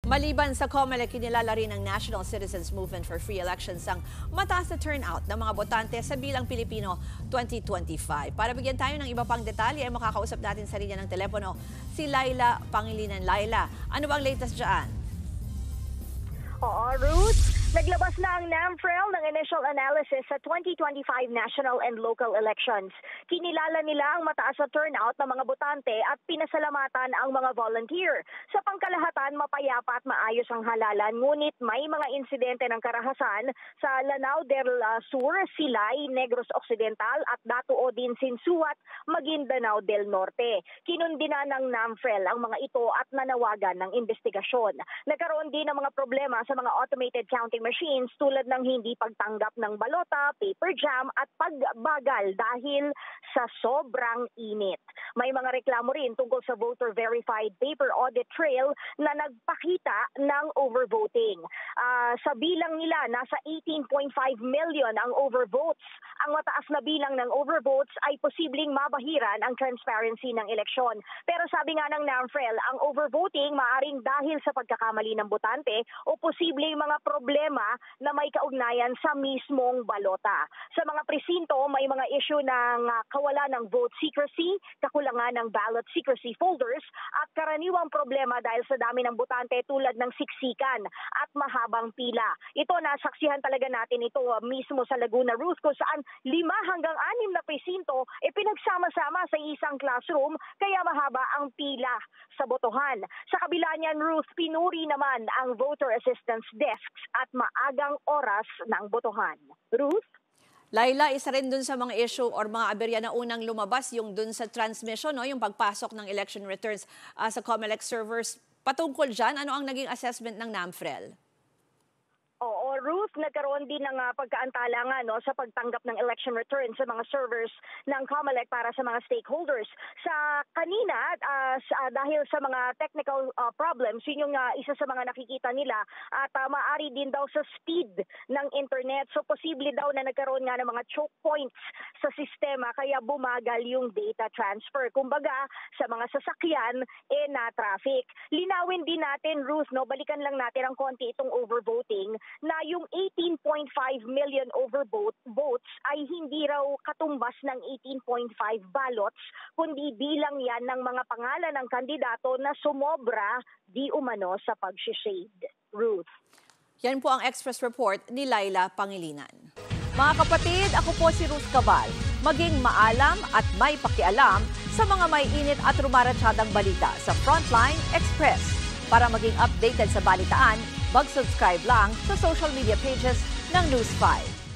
Maliban sa COMELEC, kinilala rin ng National Citizens Movement for Free Elections ang mataas na turnout ng mga botante sa Bilang Pilipino 2025. Para bigyan tayo ng iba pang detalye, ay makakausap natin sa linya ng telepono si Laila Pangilinan. Laila, ano bang latest dyan? Oo, Ruth. Naglabas na ang NAMFREL ng initial analysis sa 2025 national and local elections. Kinilala nila ang mataas na turnout ng mga botante at pinasalamatan ang mga volunteer. Sa pangkalahatan, mapayapa at maayos ang halalan, ngunit may mga insidente ng karahasan sa Lanao del Sur, Silay, Negros Occidental at Datuo din Sinsuat, Maguindanao del Norte. Kinundina ng NAMFREL ang mga ito at nanawagan ng investigasyon. Nagkaroon din ng mga problema sa mga automated counting machines tulad ng hindi pagtanggap ng balota, paper jam at pagbagal dahil sa sobrang init. May mga reklamo rin tungkol sa voter-verified paper audit trail na nagpakita ng overvoting. Sa bilang nila, nasa 18.5 million ang overvotes. Ang mataas na bilang ng overvotes ay posibleng mabahiran ang transparency ng eleksyon. Pero sabi nga ng NAMFREL, ang overvoting maaring dahil sa pagkakamali ng botante o posibleng mga problema na may kaugnayan sa mismong balota. Sa mga presinto, may mga issue ng kawalan ng vote secrecy, kakulangan ng ballot secrecy folders, at karaniwang problema dahil sa dami ng botante tulad ng siksikan at mahabang pila. Ito, nasaksihan talaga natin ito mismo sa Laguna, Ruth, kung saan 5 hanggang 6 na presinto pinagsama-sama sa isang classroom, kaya mahaba ang pila sa botohan. Sa kabila niyan, Ruth, pinuri naman ang voter assistance desks at maagang oras ng botohan. Ruth? Laila, isa rin dun sa mga issue or mga aberya na unang lumabas, yung dun sa transmission, no? Yung pagpasok ng election returns sa COMELEC servers. Patungkol dyan, ano ang naging assessment ng NAMFREL? Oo, Ruth, nagkaroon din ng pagkaantala nga, no, sa pagtanggap ng election return sa mga servers ng COMELEC para sa mga stakeholders. Sa kanina, dahil sa mga technical problems, yun yung isa sa mga nakikita nila, at maaari din daw sa speed ng internet. So posible daw na nagkaroon nga ng mga choke points sa sistema kaya bumagal yung data transfer. Kumbaga, sa mga sasakyan, na traffic. Linawin din natin, Ruth, no, balikan lang natin ang konti itong overvoting, na yung 18.5 million votes ay hindi raw katumbas ng 18.5 ballots, kundi bilang yan ng mga pangalan ng kandidato na sumobra di umano sa pag-shade. Ruth. Yan po ang Express Report ni Laila Pangilinan. Mga kapatid, ako po si Ruth Cabal. Maging maalam at may pakialam sa mga may init at rumaratsadang balita sa Frontline Express. Para maging updated sa balitaan, mag-subscribe lang sa social media pages ng News 5.